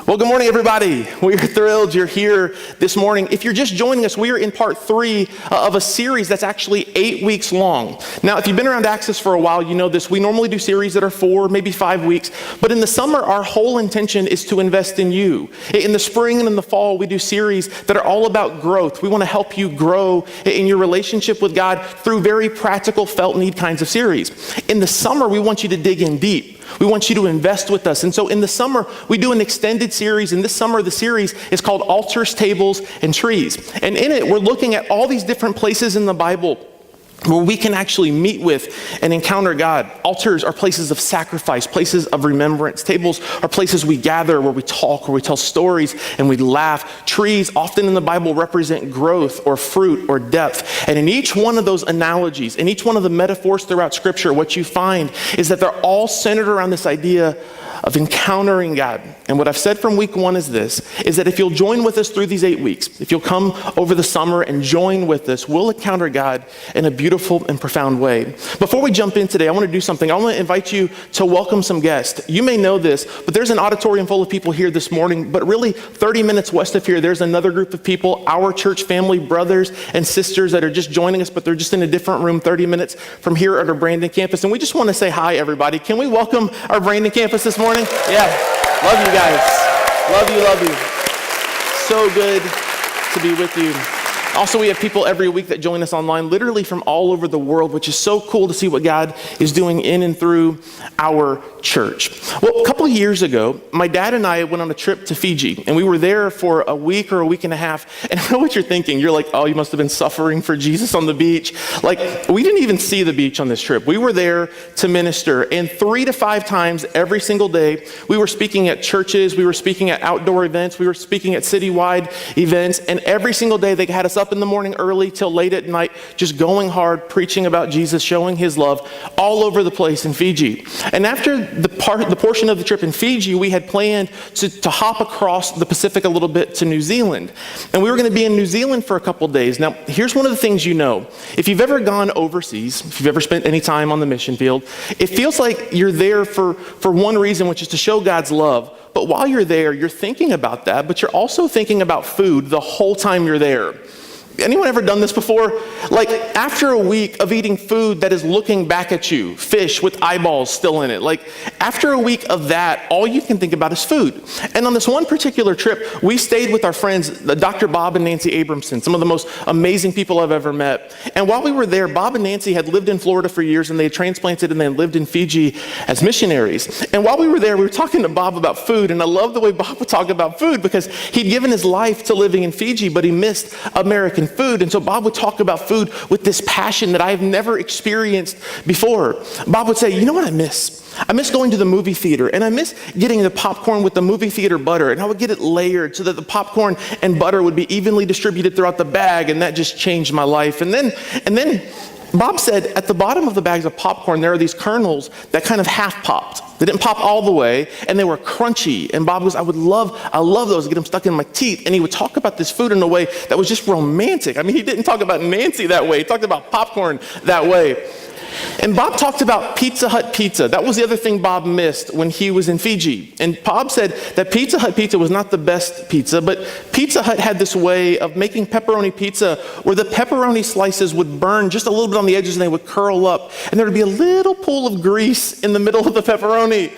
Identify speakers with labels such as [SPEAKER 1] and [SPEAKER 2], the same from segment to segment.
[SPEAKER 1] Well, good morning, everybody. We're thrilled you're here this morning. If you're just joining us, we are in part 3 of a series that's actually 8 weeks long. Now, if you've been around Access for a while, you know this. We normally do series that are 4, maybe 5 weeks. But in the summer, our whole intention is to invest in you. In the spring and in the fall, we do series that are all about growth. We want to help you grow in your relationship with God through very practical, felt need kinds of series. In the summer, we want you to dig in deep. We want you to invest with us. And so in the summer, we do an extended series. And this summer, the series is called Altars, Tables, and Trees. And in it, we're looking at all these different places in the Bible where we can actually meet with and encounter God. Altars are places of sacrifice, places of remembrance. Tables are places we gather, where we talk, where we tell stories, and we laugh. Trees, often in the Bible, represent growth or fruit or depth. And in each one of those analogies, in each one of the metaphors throughout Scripture, what you find is that they're all centered around this idea of encountering God. And what I've said from week 1 is this, is that if you'll join with us through these 8 weeks, if you'll come over the summer and join with us, we'll encounter God in a beautiful and profound way. Before we jump in today, I want to do something. I want to invite you to welcome some guests. You may know this, but there's an auditorium full of people here this morning, but really 30 minutes west of here, there's another group of people, our church family, brothers and sisters that are just joining us, but they're just in a different room 30 minutes from here at our Brandon campus. And we just want to say hi, everybody. Can we welcome our Brandon campus this morning? Yeah, love you guys. Love you. So good to be with you. Also, we have people every week that join us online, literally from all over the world, which is so cool to see what God is doing in and through our church. Well, a couple of years ago, my dad and I went on a trip to Fiji, and we were there for a week or a week and a half. And I know what you're thinking. You're like, oh, you must have been suffering for Jesus on the beach. Like, we didn't even see the beach on this trip. We were there to minister, and 3 to 5 times every single day, we were speaking at churches, we were speaking at outdoor events, we were speaking at citywide events, and every single day they had us up in the morning early till late at night, just going hard, preaching about Jesus, showing his love all over the place in Fiji. And after the portion of the trip in Fiji, we had planned to hop across the Pacific a little bit to New Zealand. And we were going to be in New Zealand for a couple days. Now, here's one of the things you know. If you've ever gone overseas, if you've ever spent any time on the mission field, it feels like you're there for one reason, which is to show God's love. But while you're there, you're thinking about that, but you're also thinking about food the whole time you're there. Anyone ever done this before? Like, after a week of eating food that is looking back at you, fish with eyeballs still in it, like, after a week of that, all you can think about is food. And on this one particular trip, we stayed with our friends, Dr. Bob and Nancy Abramson, some of the most amazing people I've ever met. And while we were there, Bob and Nancy had lived in Florida for years, and they had transplanted and they had lived in Fiji as missionaries. And while we were there, we were talking to Bob about food, and I love the way Bob would talk about food because he'd given his life to living in Fiji, but he missed American food. And so Bob would talk about food with this passion that I've never experienced before. Bob would say, you know what I miss? I miss going to the movie theater, and I miss getting the popcorn with the movie theater butter, and I would get it layered so that the popcorn and butter would be evenly distributed throughout the bag, and that just changed my life. And then Bob said at the bottom of the bags of popcorn, there are these kernels that kind of half popped. They didn't pop all the way, and they were crunchy. And Bob goes, I love those, get them stuck in my teeth. And he would talk about this food in a way that was just romantic. I mean, he didn't talk about Nancy that way. He talked about popcorn that way. And Bob talked about Pizza Hut pizza. That was the other thing Bob missed when he was in Fiji. And Bob said that Pizza Hut pizza was not the best pizza, but Pizza Hut had this way of making pepperoni pizza where the pepperoni slices would burn just a little bit on the edges and they would curl up. And there would be a little pool of grease in the middle of the pepperoni.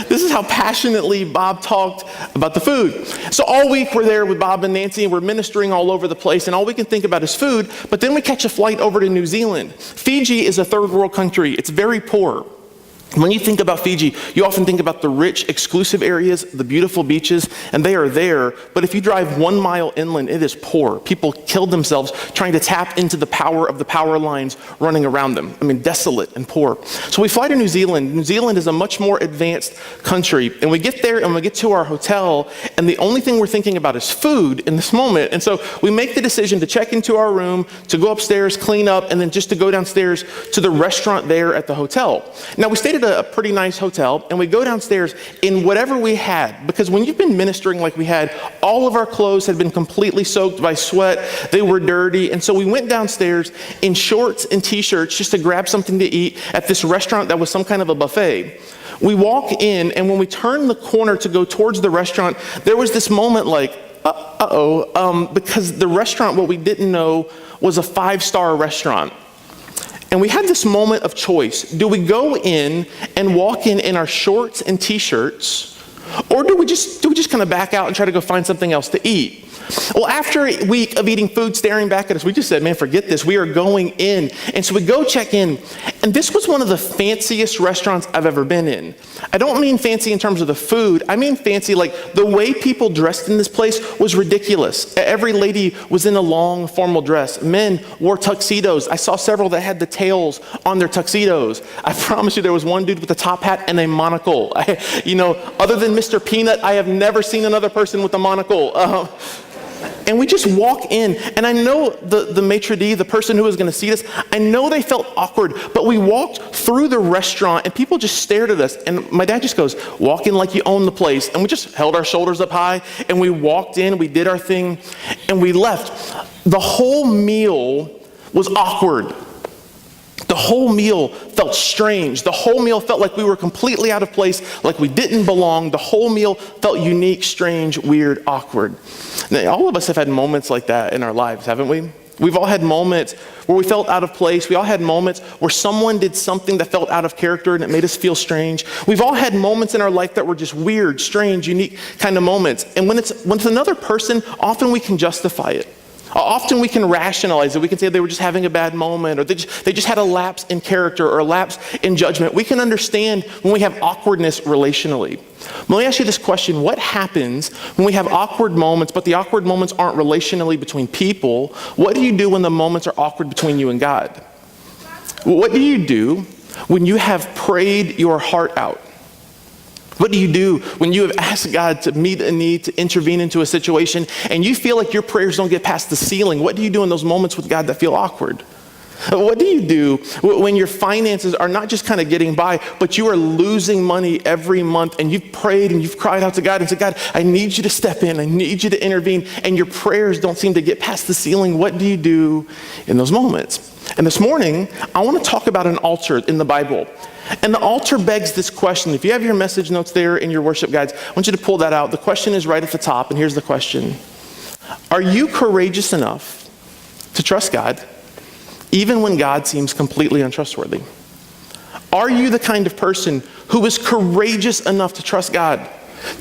[SPEAKER 1] This is how passionately Bob talked about the food. So all week we're there with Bob and Nancy, and we're ministering all over the place, and all we can think about is food. But then we catch a flight over to New Zealand. Fiji is a third world country. It's very poor. When you think about Fiji, you often think about the rich, exclusive areas, the beautiful beaches, and they are there. But if you drive 1 mile inland, it is poor. People killed themselves trying to tap into the power of the power lines running around them. I mean, desolate and poor. So we fly to New Zealand. New Zealand is a much more advanced country. And we get there and we get to our hotel, and the only thing we're thinking about is food in this moment. And so we make the decision to check into our room, to go upstairs, clean up, and then just to go downstairs to the restaurant there at the hotel. Now, we stayed at a pretty nice hotel, and we go downstairs in whatever we had, because when you've been ministering like we had, all of our clothes had been completely soaked by sweat. They were dirty, and so we went downstairs in shorts and t-shirts just to grab something to eat at this restaurant that was some kind of a buffet. We walk in, and when we turn the corner to go towards the restaurant, there was this moment like, because the restaurant, what we didn't know, was a 5-star restaurant. And we had this moment of choice. Do we go in and walk in our shorts and t-shirts, or do we just kind of back out and try to go find something else to eat? Well, after a week of eating food staring back at us, we just said, man, forget this. We are going in. And so we go check in. And this was one of the fanciest restaurants I've ever been in. I don't mean fancy in terms of the food. I mean fancy like the way people dressed in this place was ridiculous. Every lady was in a long formal dress. Men wore tuxedos. I saw several that had the tails on their tuxedos. I promise you there was one dude with a top hat and a monocle. Other than Mr. Peanut, I have never seen another person with a monocle. And we just walk in, and I know the maitre d', the person who was going to seat us, I know they felt awkward, but we walked through the restaurant, and people just stared at us, and my dad just goes, walk in like you own the place, and we just held our shoulders up high, and we walked in, we did our thing, and we left. The whole meal was awkward. The whole meal felt strange. The whole meal felt like we were completely out of place, like we didn't belong. The whole meal felt unique, strange, weird, awkward. Now, all of us have had moments like that in our lives, haven't we? We've all had moments where we felt out of place. We all had moments where someone did something that felt out of character and it made us feel strange. We've all had moments in our life that were just weird, strange, unique kind of moments. And when it's another person, often we can justify it. Often we can rationalize it. We can say they were just having a bad moment, or they just had a lapse in character or a lapse in judgment. We can understand when we have awkwardness relationally. Let me ask you this question. What happens when we have awkward moments, but the awkward moments aren't relationally between people? What do you do when the moments are awkward between you and God? What do you do when you have prayed your heart out? What do you do when you have asked God to meet a need, to intervene into a situation, and you feel like your prayers don't get past the ceiling? What do you do in those moments with God that feel awkward? What do you do when your finances are not just kind of getting by, but you are losing money every month, and you've prayed and you've cried out to God and said, God, I need you to step in, I need you to intervene, and your prayers don't seem to get past the ceiling? What do you do in those moments? And this morning, I want to talk about an altar in the Bible. And the altar begs this question. If you have your message notes there in your worship guides, I want you to pull that out. The question is right at the top, and here's the question. Are you courageous enough to trust God, even when God seems completely untrustworthy? Are you the kind of person who is courageous enough to trust God,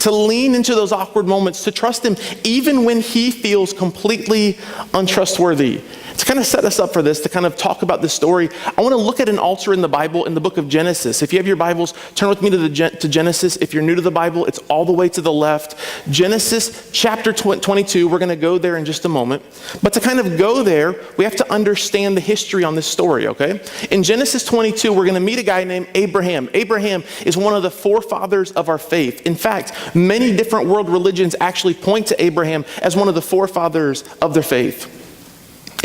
[SPEAKER 1] to lean into those awkward moments, to trust Him even when He feels completely untrustworthy? To kind of set us up for this, to kind of talk about this story, I want to look at an altar in the Bible in the book of Genesis. If you have your Bibles, turn with me to Genesis. If you're new to the Bible, it's all the way to the left. Genesis chapter 22, we're going to go there in just a moment. But to kind of go there, we have to understand the history on this story, okay? In Genesis 22, we're going to meet a guy named Abraham. Abraham is one of the forefathers of our faith. In fact, many different world religions actually point to Abraham as one of the forefathers of their faith.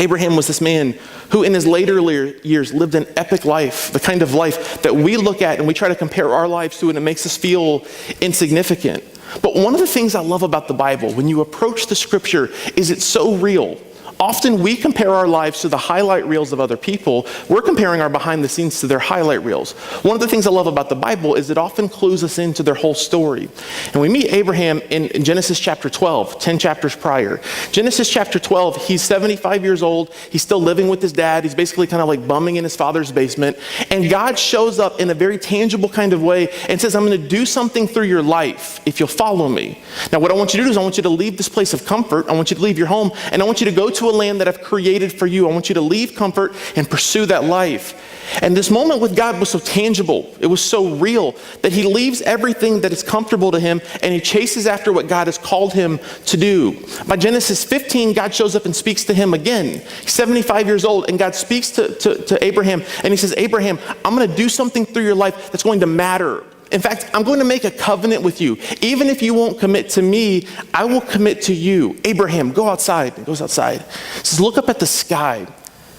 [SPEAKER 1] Abraham was this man who in his later years lived an epic life, the kind of life that we look at and we try to compare our lives to, and it makes us feel insignificant. But one of the things I love about the Bible, when you approach the scripture, is it's so real. Often we compare our lives to the highlight reels of other people. We're comparing our behind the scenes to their highlight reels. One of the things I love about the Bible is it often clues us into their whole story. And we meet Abraham in Genesis chapter 12, 10 chapters prior. Genesis chapter 12, he's 75 years old. He's still living with his dad. He's basically kind of like bumming in his father's basement. And God shows up in a very tangible kind of way and says, I'm going to do something through your life if you'll follow me. Now, what I want you to do is I want you to leave this place of comfort. I want you to leave your home, and I want you to go to a land that I've created for you. I want you to leave comfort and pursue that life. And this moment with God was so tangible, it was so real, that he leaves everything that is comfortable to him and he chases after what God has called him to do. By Genesis 15, God shows up and speaks to him again. He's 75 years old, and God speaks to Abraham, and he says, Abraham, I'm going to do something through your life that's going to matter. In fact, I'm going to make a covenant with you. Even if you won't commit to me, I will commit to you. Abraham, go outside. He goes outside. He says, look up at the sky.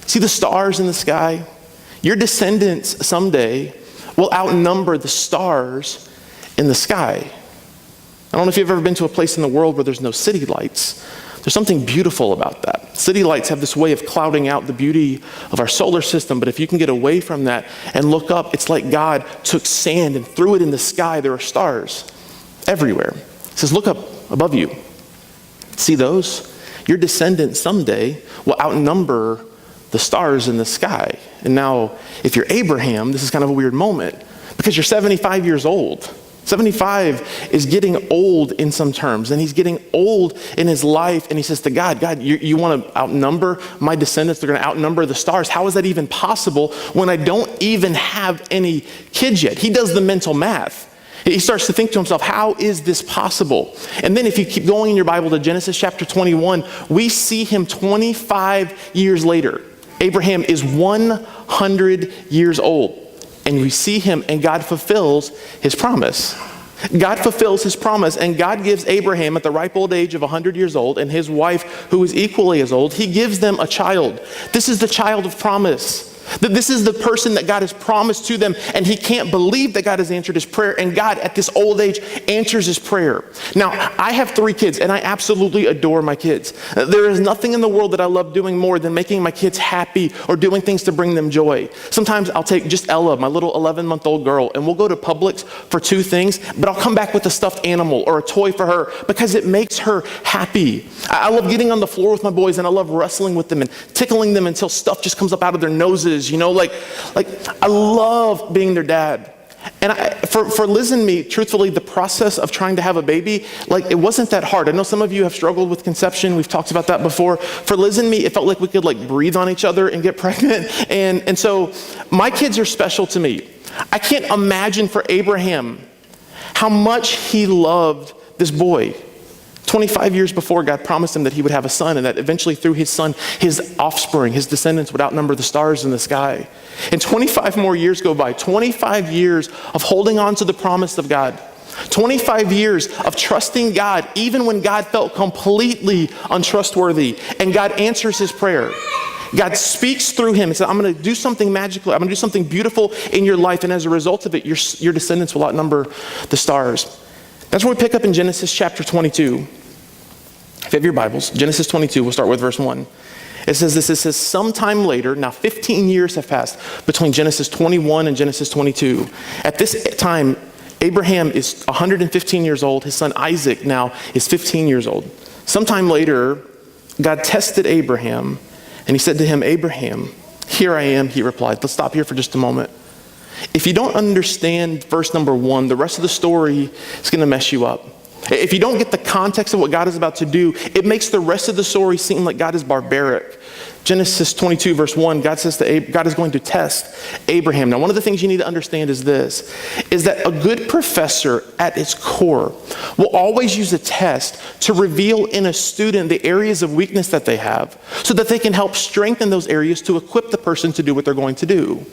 [SPEAKER 1] See the stars in the sky? Your descendants someday will outnumber the stars in the sky. I don't know if you've ever been to a place in the world where there's no city lights. There's something beautiful about that. City lights have this way of clouding out the beauty of our solar system, but if you can get away from that and look up, it's like God took sand and threw it in the sky. There are stars everywhere. He says, look up above you. See those? Your descendants someday will outnumber the stars in the sky. And now, if you're Abraham, this is kind of a weird moment because you're 75 years old. 75 is getting old in some terms, and he's getting old in his life, and he says to God, God, you want to outnumber my descendants? They're going to outnumber the stars. How is that even possible when I don't even have any kids yet? He does the mental math. He starts to think to himself, how is this possible? And then if you keep going in your Bible to Genesis chapter 21, we see him 25 years later. Abraham is 100 years old. And we see him, and God fulfills his promise. God fulfills his promise, and God gives Abraham at the ripe old age of 100 years old, and his wife, who is equally as old, he gives them a child. This is the child of promise. That this is the person that God has promised to them, and he can't believe that God has answered his prayer, and God at this old age answers his prayer. Now, I have 3 kids, and I absolutely adore my kids. There is nothing in the world that I love doing more than making my kids happy or doing things to bring them joy. Sometimes I'll take just Ella, my little 11-month-old girl, and we'll go to Publix for 2 things, but I'll come back with a stuffed animal or a toy for her because it makes her happy. I love getting on the floor with my boys, and I love wrestling with them and tickling them until stuff just comes up out of their noses. You know, like I love being their dad. And for Liz and me, truthfully, the process of trying to have a baby, like it wasn't that hard. I know some of you have struggled with conception. We've talked about that before. For Liz and me, it felt like we could like breathe on each other and get pregnant. And so my kids are special to me. I can't imagine for Abraham how much he loved this boy. 25 years before, God promised him that he would have a son, and that eventually through his son, his offspring, his descendants would outnumber the stars in the sky. And 25 more years go by, 25 years of holding on to the promise of God. 25 years of trusting God, even when God felt completely untrustworthy, and God answers his prayer. God speaks through him and says, I'm going to do something magical. I'm going to do something beautiful in your life, and as a result of it, your descendants will outnumber the stars. That's where we pick up in Genesis chapter 22. If you have your Bibles, Genesis 22, we'll start with verse 1. It says, sometime later, now 15 years have passed between Genesis 21 and Genesis 22. At this time, Abraham is 115 years old. His son Isaac now is 15 years old. Sometime later, God tested Abraham, and he said to him, Abraham, here I am, he replied. Let's stop here for just a moment. If you don't understand verse number 1, the rest of the story is going to mess you up. If you don't get the context of what God is about to do, it makes the rest of the story seem like God is barbaric. Genesis 22 verse 1, God says God is going to test Abraham. Now, one of the things you need to understand is this, is that a good professor at its core will always use a test to reveal in a student the areas of weakness that they have so that they can help strengthen those areas to equip the person to do what they're going to do.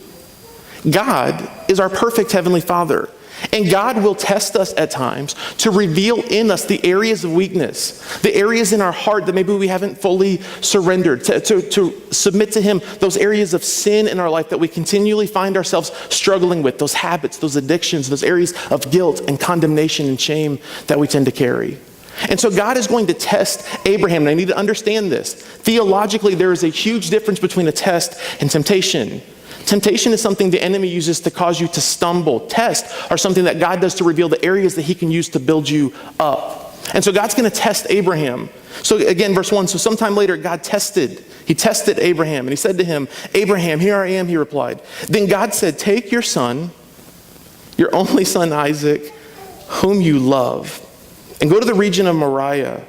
[SPEAKER 1] God is our perfect Heavenly Father, and God will test us at times to reveal in us the areas of weakness, the areas in our heart that maybe we haven't fully surrendered, to submit to Him, those areas of sin in our life that we continually find ourselves struggling with, those habits, those addictions, those areas of guilt and condemnation and shame that we tend to carry. And so God is going to test Abraham, and I need to understand this. Theologically, there is a huge difference between a test and temptation. Temptation is something the enemy uses to cause you to stumble. Tests are something that God does to reveal the areas that He can use to build you up. And so God's going to test Abraham. So again, verse 1, so sometime later God tested Abraham, and He said to him, Abraham, here I am, he replied. Then God said, take your son, your only son Isaac, whom you love, and go to the region of Moriah.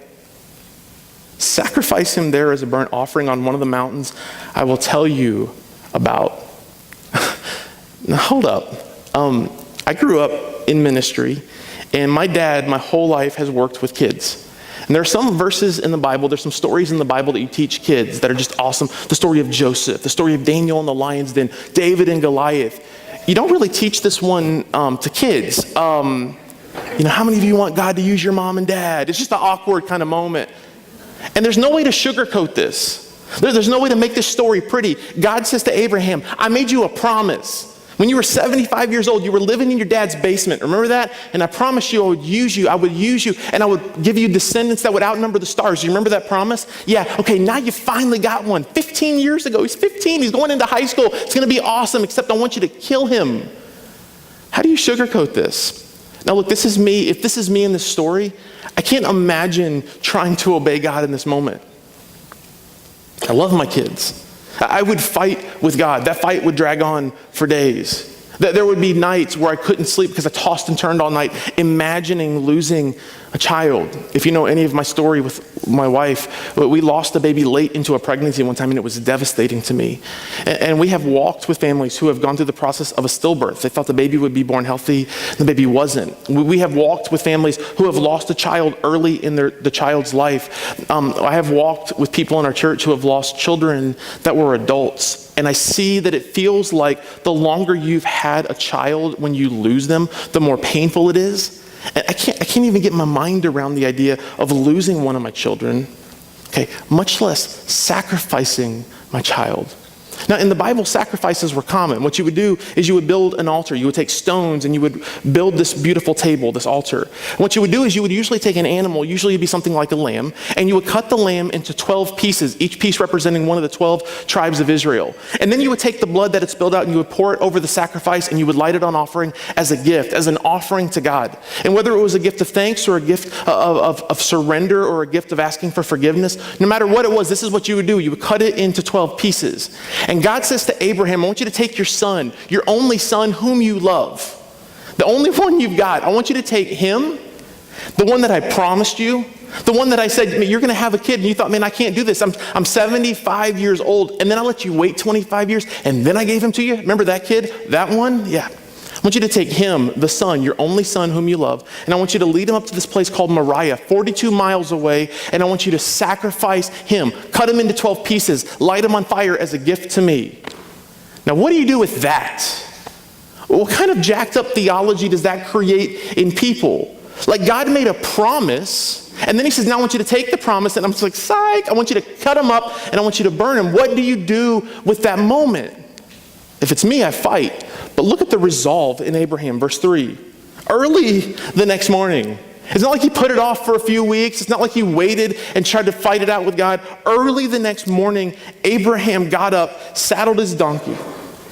[SPEAKER 1] Sacrifice him there as a burnt offering on one of the mountains I will tell you about. Now hold up. I grew up in ministry, and my dad, my whole life, has worked with kids. And there are some verses in the Bible, there's some stories in the Bible that you teach kids that are just awesome. The story of Joseph, the story of Daniel and the lion's den, David and Goliath. You don't really teach this one to kids. How many of you want God to use your mom and dad? It's just an awkward kind of moment. And there's no way to sugarcoat this. There's no way to make this story pretty. God says to Abraham, I made you a promise. When you were 75 years old, you were living in your dad's basement. Remember that? And I promised you I would use you, and I would give you descendants that would outnumber the stars. You remember that promise? Yeah, okay, now you finally got one. 15 years ago, he's 15, he's going into high school. It's gonna be awesome, except I want you to kill him. How do you sugarcoat this? Now look, this is me. If this is me in this story, I can't imagine trying to obey God in this moment. I love my kids. I would fight with God. That fight would drag on for days. There would be nights where I couldn't sleep because I tossed and turned all night, imagining losing a child. If you know any of my story with my wife, we lost a baby late into a pregnancy one time, and it was devastating to me. And we have walked with families who have gone through the process of a stillbirth. They thought the baby would be born healthy, the baby wasn't. We have walked with families who have lost a child early in the child's life. I have walked with people in our church who have lost children that were adults. And I see that it feels like the longer you've had a child when you lose them, the more painful it is. And I can't even get my mind around the idea of losing one of my children, okay, much less sacrificing my child. Now, in the Bible, sacrifices were common. What you would do is you would build an altar. You would take stones and you would build this beautiful table, this altar. And what you would do is you would usually take an animal, usually it'd be something like a lamb, and you would cut the lamb into 12 pieces, each piece representing one of the 12 tribes of Israel. And then you would take the blood that had spilled out and you would pour it over the sacrifice, and you would light it on offering as a gift, as an offering to God. And whether it was a gift of thanks or a gift of surrender or a gift of asking for forgiveness, no matter what it was, this is what you would do. You would cut it into 12 pieces. And God says to Abraham, I want you to take your son, your only son whom you love, the only one you've got. I want you to take him, the one that I promised you, the one that I said, you're going to have a kid, and you thought, man, I can't do this. I'm 75 years old, and then I let you wait 25 years, and then I gave him to you. Remember that kid? That one? Yeah. I want you to take him, the son, your only son whom you love, and I want you to lead him up to this place called Moriah, 42 miles away, and I want you to sacrifice him, cut him into 12 pieces, light him on fire as a gift to me. Now, what do you do with that? What kind of jacked up theology does that create in people? Like, God made a promise, and then he says, now I want you to take the promise, and I'm just like, psych, I want you to cut him up, and I want you to burn him. What do you do with that moment? If it's me, I fight. But look at the resolve in Abraham, verse 3. Early the next morning. It's not like he put it off for a few weeks. It's not like he waited and tried to fight it out with God. Early the next morning, Abraham got up, saddled his donkey.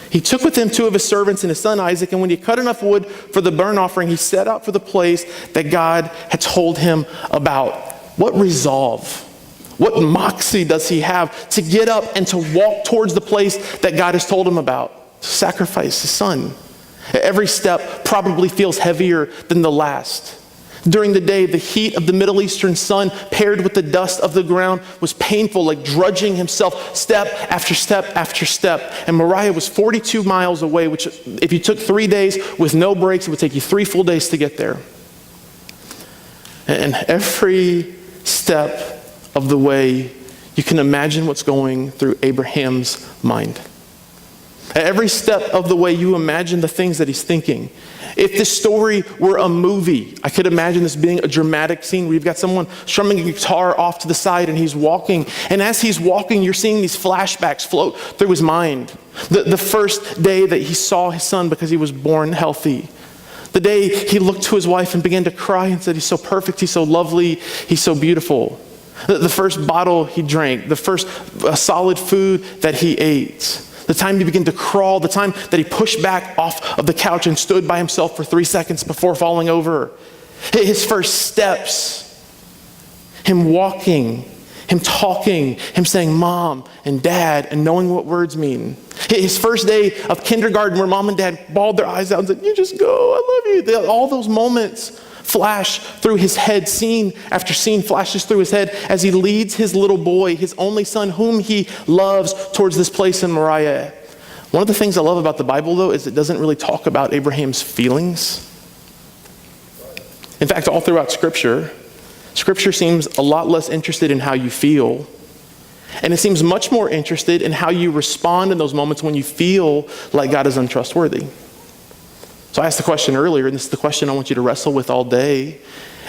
[SPEAKER 1] He took with him 2 of his servants and his son Isaac, and when he cut enough wood for the burnt offering, he set out for the place that God had told him about. What resolve? What moxie does he have to get up and to walk towards the place that God has told him about? To sacrifice his son. Every step probably feels heavier than the last. During the day, the heat of the Middle Eastern sun paired with the dust of the ground was painful, like drudging himself step after step after step. And Moriah was 42 miles away, which if you took 3 days with no breaks, it would take you 3 full days to get there. And every step of the way, you can imagine what's going through Abraham's mind. At every step of the way, you imagine the things that he's thinking. If this story were a movie, I could imagine this being a dramatic scene where you've got someone strumming a guitar off to the side and he's walking. And as he's walking, you're seeing these flashbacks float through his mind. The first day that he saw his son because he was born healthy. The day he looked to his wife and began to cry and said, he's so perfect, he's so lovely, he's so beautiful. The first bottle he drank, the first solid food that he ate. The time he began to crawl, the time that he pushed back off of the couch and stood by himself for 3 seconds before falling over. His first steps, him walking, him talking, him saying mom and dad and knowing what words mean. His first day of kindergarten where mom and dad bawled their eyes out and said, you just go, I love you. All those moments flash through his head, scene after scene flashes through his head as he leads his little boy, his only son whom he loves, towards this place in Moriah. One of the things I love about the Bible, though, is it doesn't really talk about Abraham's feelings. In fact, all throughout Scripture seems a lot less interested in how you feel, and it seems much more interested in how you respond in those moments when you feel like God is untrustworthy. So I asked the question earlier, and this is the question I want you to wrestle with all day.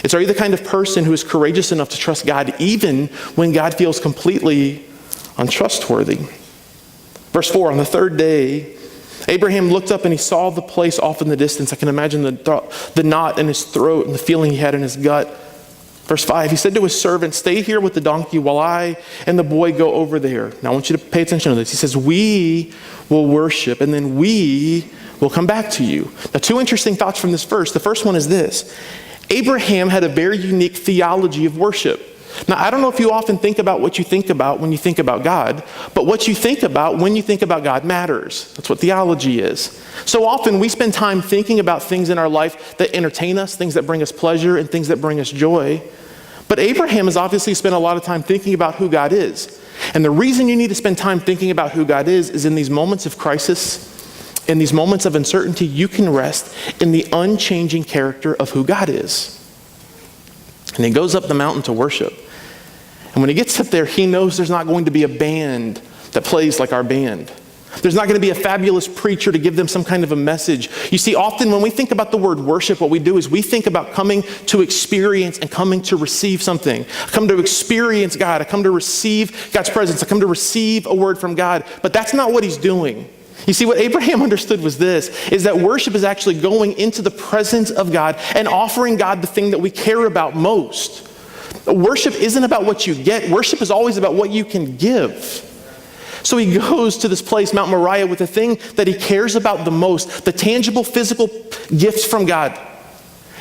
[SPEAKER 1] It's, are you the kind of person who is courageous enough to trust God even when God feels completely untrustworthy? Verse 4, on the third day, Abraham looked up and he saw the place off in the distance. I can imagine the knot in his throat and the feeling he had in his gut. Verse 5, he said to his servant, stay here with the donkey while I and the boy go over there. Now I want you to pay attention to this. He says, we will worship and then we will come back to you. Now, two interesting thoughts from this verse. The first one is this. Abraham had a very unique theology of worship. Now, I don't know if you often think about what you think about when you think about God, but what you think about when you think about God matters. That's what theology is. So often we spend time thinking about things in our life that entertain us, things that bring us pleasure, and things that bring us joy. But Abraham has obviously spent a lot of time thinking about who God is. And the reason you need to spend time thinking about who God is in these moments of crisis, in these moments of uncertainty, you can rest in the unchanging character of who God is. And he goes up the mountain to worship. And when he gets up there, he knows there's not going to be a band that plays like our band. There's not going to be a fabulous preacher to give them some kind of a message. You see, often when we think about the word worship, what we do is we think about coming to experience and coming to receive something. I come to experience God. I come to receive God's presence. I come to receive a word from God. But that's not what he's doing. You see, what Abraham understood was this, is that worship is actually going into the presence of God and offering God the thing that we care about most. Worship isn't about what you get. Worship is always about what you can give. So he goes to this place, Mount Moriah, with the thing that he cares about the most, the tangible, physical gifts from God.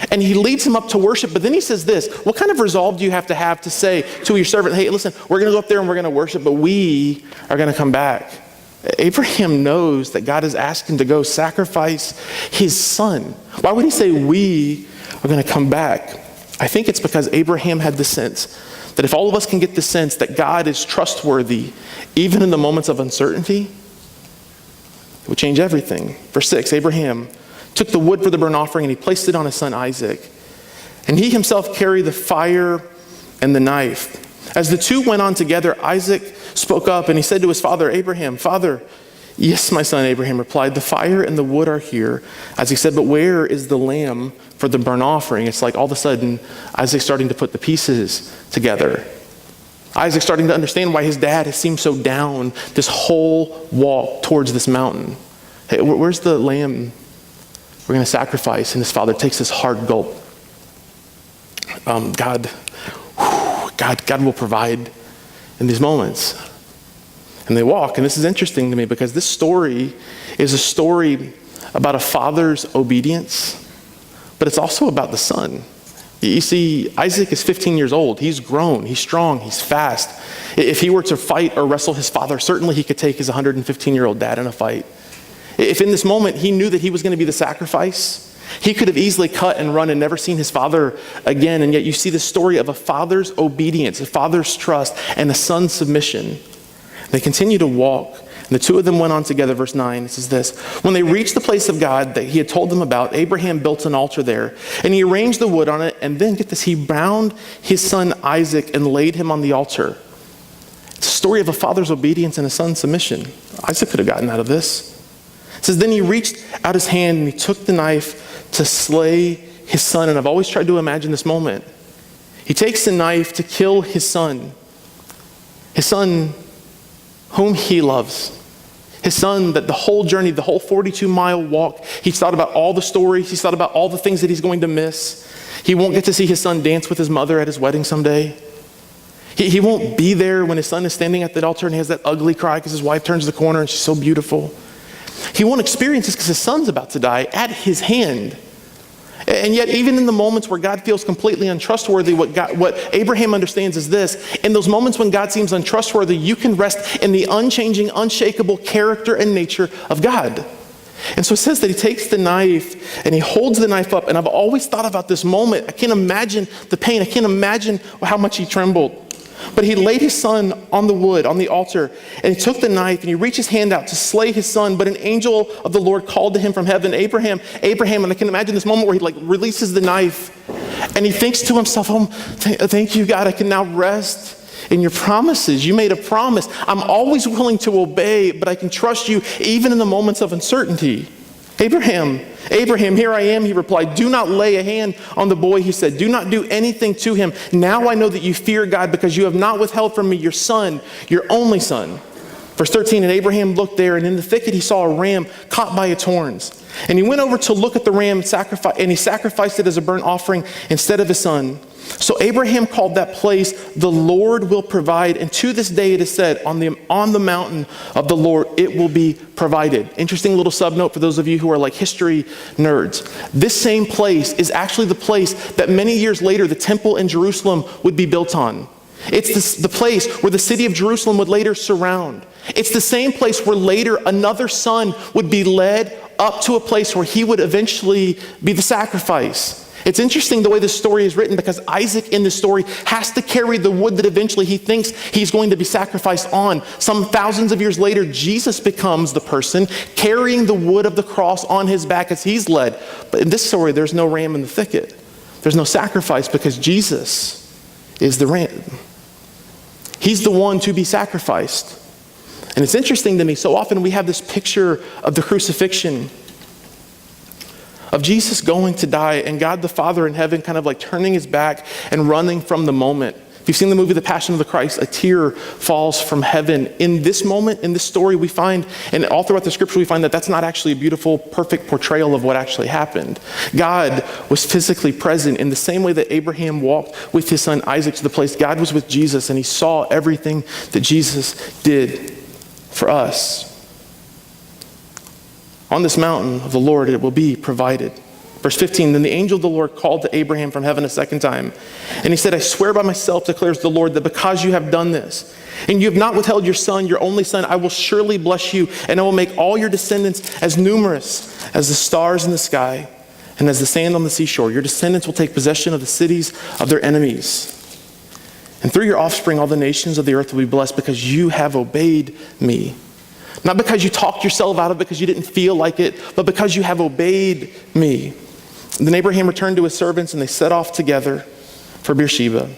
[SPEAKER 1] And he leads him up to worship, but then he says this, what kind of resolve do you have to say to your servant, hey, listen, we're going to go up there and we're going to worship, but we are going to come back. Abraham knows that God has asked him to go sacrifice his son. Why would he say we are going to come back? I think it's because Abraham had the sense that if all of us can get the sense that God is trustworthy, even in the moments of uncertainty, it would change everything. Verse 6, Abraham took the wood for the burnt offering and he placed it on his son Isaac. And he himself carried the fire and the knife. As the two went on together, Isaac spoke up and he said to his father, Abraham, Father, yes, my son, Abraham replied, the fire and the wood are here. As he said, but where is the lamb for the burnt offering? It's like all of a sudden, Isaac's starting to put the pieces together. Isaac's starting to understand why his dad has seemed so down this whole walk towards this mountain. Hey, where's the lamb we're going to sacrifice? And his father takes this hard gulp. God will provide in these moments. And they walk, and this is interesting to me because this story is a story about a father's obedience, but it's also about the son. You see, Isaac is 15 years old. He's grown, he's strong, he's fast. If he were to fight or wrestle his father, certainly he could take his 115-year-old dad in a fight. If in this moment he knew that he was going to be the sacrifice, he could have easily cut and run and never seen his father again. And yet you see the story of a father's obedience, a father's trust, and a son's submission. They continue to walk. And the two of them went on together. Verse 9, it says this. When they reached the place of God that he had told them about, Abraham built an altar there. And he arranged the wood on it. And then, get this, he bound his son Isaac and laid him on the altar. It's a story of a father's obedience and a son's submission. Isaac could have gotten out of this. It says, then he reached out his hand and he took the knife to slay his son. And I've always tried to imagine this moment. He takes the knife to kill his son whom he loves. His son that the whole journey, the whole 42-mile walk, he's thought about all the stories. He's thought about all the things that he's going to miss. He won't get to see his son dance with his mother at his wedding someday. He won't be there when his son is standing at the altar and he has that ugly cry because his wife turns the corner and she's so beautiful. He won't experience this because his son's about to die at his hand. And yet, even in the moments where God feels completely untrustworthy, what Abraham understands is this. In those moments when God seems untrustworthy, you can rest in the unchanging, unshakable character and nature of God. And so it says that he takes the knife and he holds the knife up. And I've always thought about this moment. I can't imagine the pain. I can't imagine how much he trembled. But he laid his son on the wood, on the altar, and he took the knife and he reached his hand out to slay his son. But an angel of the Lord called to him from heaven, Abraham, Abraham. And I can imagine this moment where he releases the knife and he thinks to himself, oh, thank you, God, I can now rest in your promises. You made a promise. I'm always willing to obey, but I can trust you even in the moments of uncertainty. Abraham, Abraham, here I am, he replied. Do not lay a hand on the boy, he said. Do not do anything to him. Now I know that you fear God because you have not withheld from me your son, your only son. Verse 13, and Abraham looked there, and in the thicket he saw a ram caught by its horns. And he went over to look at the ram and he sacrificed it as a burnt offering instead of his son. So Abraham called that place, the Lord will provide. And to this day it is said, on the mountain of the Lord it will be provided. Interesting little subnote for those of you who are like history nerds. This same place is actually the place that many years later the temple in Jerusalem would be built on. It's the place where the city of Jerusalem would later surround. It's the same place where later another son would be led up to a place where he would eventually be the sacrifice. It's interesting the way this story is written because Isaac in this story has to carry the wood that eventually he thinks he's going to be sacrificed on. Some thousands of years later, Jesus becomes the person carrying the wood of the cross on his back as he's led. But in this story, there's no ram in the thicket. There's no sacrifice because Jesus is the ram. He's the one to be sacrificed. And it's interesting to me, so often we have this picture of the crucifixion, of Jesus going to die and God the Father in heaven kind of like turning his back and running from the moment. If you've seen the movie The Passion of the Christ, a tear falls from heaven. In this moment, in this story, we find, and all throughout the scripture, we find that that's not actually a beautiful, perfect portrayal of what actually happened. God was physically present in the same way that Abraham walked with his son Isaac to the place. God was with Jesus and he saw everything that Jesus did for us. On this mountain of the Lord, it will be provided. Verse 15, then the angel of the Lord called to Abraham from heaven a second time. And he said, I swear by myself, declares the Lord, that because you have done this, and you have not withheld your son, your only son, I will surely bless you, and I will make all your descendants as numerous as the stars in the sky and as the sand on the seashore. Your descendants will take possession of the cities of their enemies. And through your offspring, all the nations of the earth will be blessed because you have obeyed me. Not because you talked yourself out of it because you didn't feel like it, but because you have obeyed me. And then Abraham returned to his servants and they set off together for Beersheba.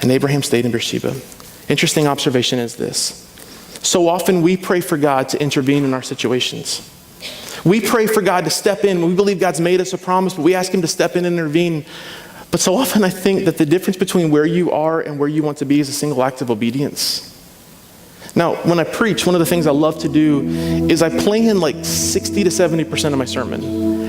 [SPEAKER 1] And Abraham stayed in Beersheba. Interesting observation is this. So often we pray for God to intervene in our situations. We pray for God to step in. We believe God's made us a promise, but we ask him to step in and intervene. But so often I think that the difference between where you are and where you want to be is a single act of obedience. Now, when I preach, one of the things I love to do is I plan like 60 to 70% of my sermon.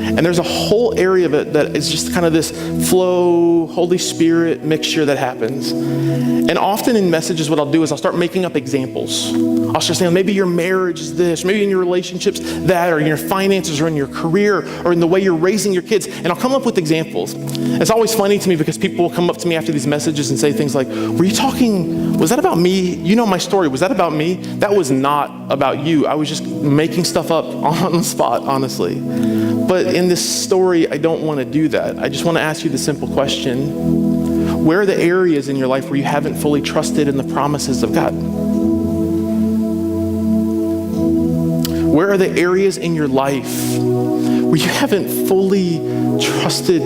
[SPEAKER 1] And there's a whole area of it that is just kind of this flow, Holy Spirit mixture that happens. And often in messages, what I'll do is I'll start making up examples. I'll start saying, maybe your marriage is this, maybe in your relationships that, or in your finances, or in your career, or in the way you're raising your kids. And I'll come up with examples. It's always funny to me because people will come up to me after these messages and say things like, were you talking, was that about me? You know my story, was that about me? That was not about you. I was just making stuff up on the spot, honestly. But in this story, I don't want to do that. I just want to ask you the simple question. Where are the areas in your life where you haven't fully trusted in the promises of God? Where are the areas in your life where you haven't fully trusted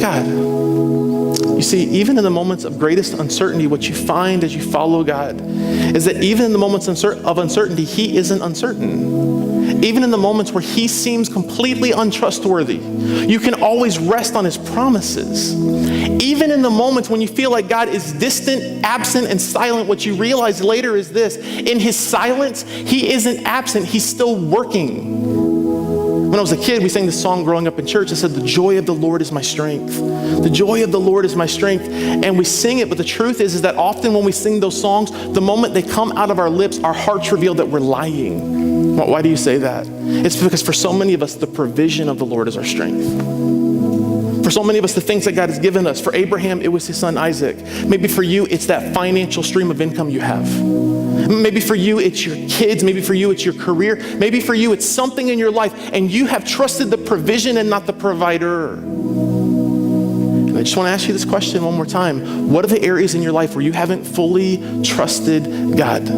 [SPEAKER 1] God? You see, even in the moments of greatest uncertainty, what you find as you follow God is that even in the moments of uncertainty, he isn't uncertain. Even in the moments where he seems completely untrustworthy, you can always rest on his promises. Even in the moments when you feel like God is distant, absent, and silent, what you realize later is this: in his silence, he isn't absent, he's still working. When I was a kid, we sang this song growing up in church. It said, the joy of the Lord is my strength. The joy of the Lord is my strength. And we sing it, but the truth is that often when we sing those songs, the moment they come out of our lips, our hearts reveal that we're lying. Why do you say that? It's because for so many of us, the provision of the Lord is our strength. For so many of us, the things that God has given us. For Abraham, it was his son Isaac. Maybe for you, it's that financial stream of income you have. Maybe for you, it's your kids. Maybe for you, it's your career. Maybe for you, it's something in your life, and you have trusted the provision and not the provider. And I just want to ask you this question one more time. What are the areas in your life where you haven't fully trusted God? And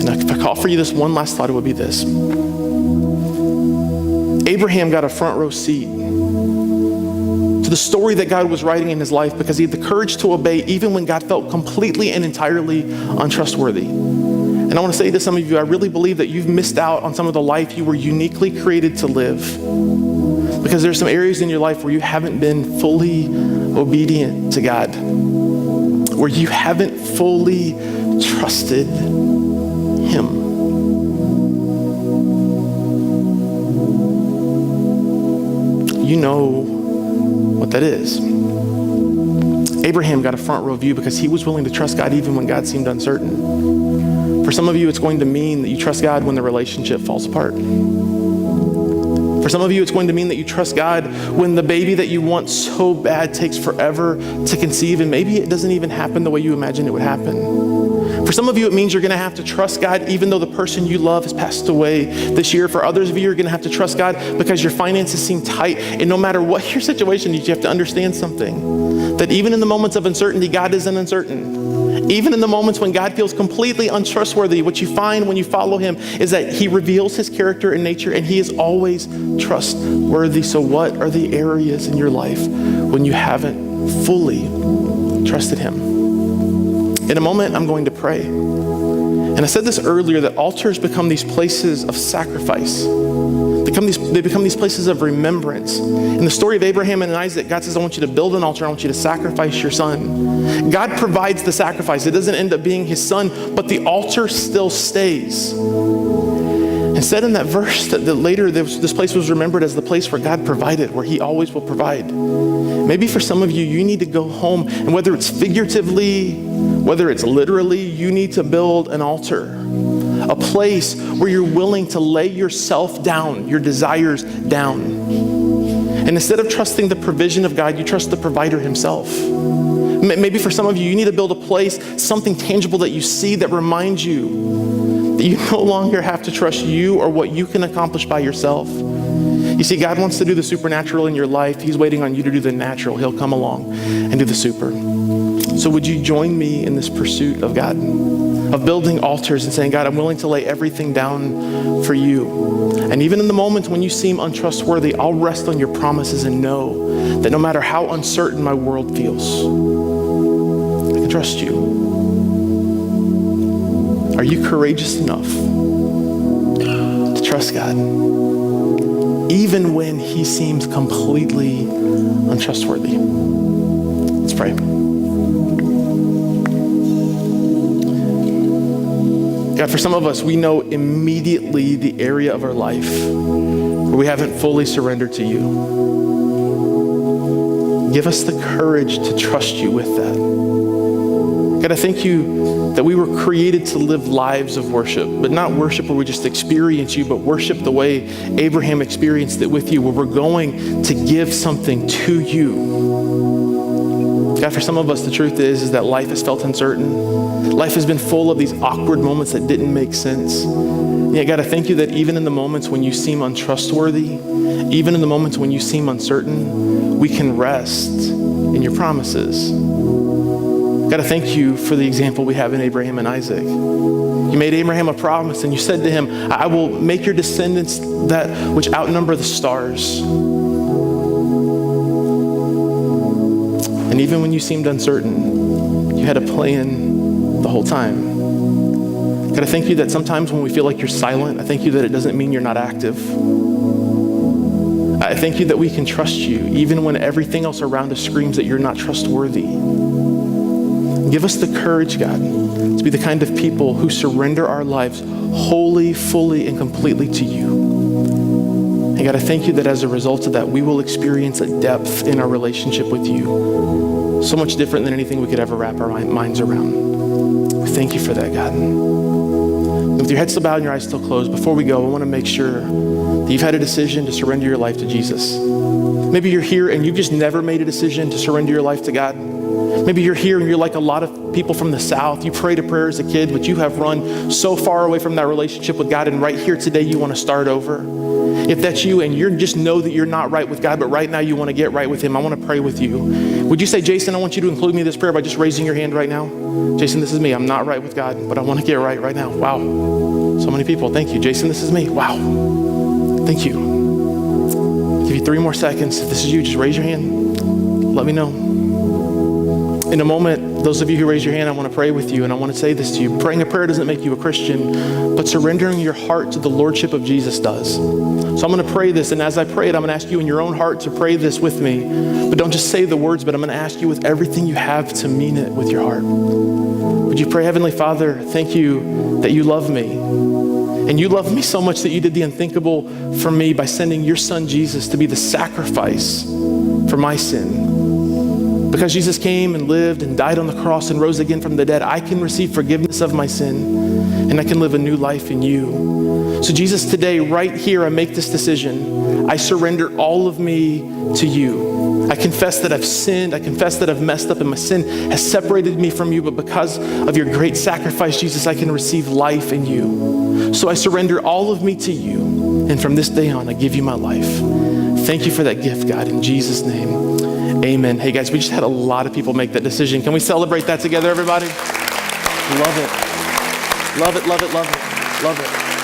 [SPEAKER 1] if I offer you this one last thought, it would be this. Abraham got a front row seat to the story that God was writing in his life because he had the courage to obey even when God felt completely and entirely untrustworthy. And I want to say to some of you, I really believe that you've missed out on some of the life you were uniquely created to live, because there's some areas in your life where you haven't been fully obedient to God, where you haven't fully trusted Him. You know what that is. Abraham got a front row view because he was willing to trust God even when God seemed uncertain. For some of you, it's going to mean that you trust God when the relationship falls apart. For some of you, it's going to mean that you trust God when the baby that you want so bad takes forever to conceive, and maybe it doesn't even happen the way you imagined it would happen. For some of you, it means you're going to have to trust God even though the person you love has passed away this year. For others of you, you're going to have to trust God because your finances seem tight. And no matter what your situation is, you have to understand something. That even in the moments of uncertainty, God isn't uncertain. Even in the moments when God feels completely untrustworthy, what you find when you follow Him is that He reveals His character and nature, and He is always trustworthy. So what are the areas in your life when you haven't fully trusted Him? In a moment, I'm going to pray. And I said this earlier, that altars become these places of sacrifice. They become these places of remembrance. In the story of Abraham and Isaac, God says, I want you to build an altar. I want you to sacrifice your son. God provides the sacrifice. It doesn't end up being his son, but the altar still stays. And said in that verse that later this place was remembered as the place where God provided, where He always will provide. Maybe for some of you, you need to go home, and whether it's figuratively, whether it's literally, you need to build an altar. A place where you're willing to lay yourself down, your desires down. And instead of trusting the provision of God, you trust the provider Himself. Maybe for some of you, you need to build a place, something tangible that you see that reminds you that you no longer have to trust you or what you can accomplish by yourself. You see, God wants to do the supernatural in your life. He's waiting on you to do the natural. He'll come along and do the super. So would you join me in this pursuit of God, of building altars and saying, God, I'm willing to lay everything down for you. And even in the moments when you seem untrustworthy, I'll rest on your promises and know that no matter how uncertain my world feels, I can trust you. Are you courageous enough to trust God, even when He seems completely untrustworthy? Let's pray. God, for some of us, we know immediately the area of our life where we haven't fully surrendered to you. Give us the courage to trust you with that. God, I thank you that we were created to live lives of worship, but not worship where we just experience you, but worship the way Abraham experienced it with you, where we're going to give something to you. God, for some of us, the truth is that life has felt uncertain. Life has been full of these awkward moments that didn't make sense. Yeah, God, I thank you that even in the moments when you seem untrustworthy, even in the moments when you seem uncertain, we can rest in your promises. God, I thank you for the example we have in Abraham and Isaac. You made Abraham a promise and you said to him, I will make your descendants that which outnumber the stars. And even when you seemed uncertain, you had a plan the whole time. God, I thank you that sometimes when we feel like you're silent, I thank you that it doesn't mean you're not active. I thank you that we can trust you even when everything else around us screams that you're not trustworthy. Give us the courage, God, to be the kind of people who surrender our lives wholly, fully, and completely to you. And God, I thank you that as a result of that, we will experience a depth in our relationship with you, so much different than anything we could ever wrap our minds around. We thank you for that, God. With your head still bowed and your eyes still closed, before we go, I want to make sure that you've had a decision to surrender your life to Jesus. Maybe you're here and you've just never made a decision to surrender your life to God. Maybe you're here and you're like a lot of people from the South. You prayed a prayer as a kid, but you have run so far away from that relationship with God, and right here today you want to start over. If that's you and you just know that you're not right with God, but right now you want to get right with him, I want to pray with you. Would you say, Jason, I want you to include me in this prayer by just raising your hand right now? Jason, this is me. I'm not right with God, but I want to get right now. Wow. So many people. Thank you. Jason, this is me. Wow. Thank you. I'll give you 3 more seconds. If this is you, just raise your hand. Let me know. In a moment, those of you who raise your hand, I want to pray with you, and I want to say this to you. Praying a prayer doesn't make you a Christian, but surrendering your heart to the Lordship of Jesus does. So I'm going to pray this, and as I pray it, I'm going to ask you in your own heart to pray this with me. But don't just say the words, but I'm going to ask you with everything you have to mean it with your heart. Would you pray, Heavenly Father, thank you that you love me. And you love me so much that you did the unthinkable for me by sending your son Jesus to be the sacrifice for my sin. Because Jesus came and lived and died on the cross and rose again from the dead, I can receive forgiveness of my sin and I can live a new life in you. So Jesus, today, right here, I make this decision. I surrender all of me to you. I confess that I've sinned. I confess that I've messed up and my sin has separated me from you. But because of your great sacrifice, Jesus, I can receive life in you. So I surrender all of me to you. And from this day on, I give you my life. Thank you for that gift, God, in Jesus' name. Amen. Hey guys, we just had a lot of people make that decision. Can we celebrate that together, everybody? Love it. Love it, love it, love it, love it.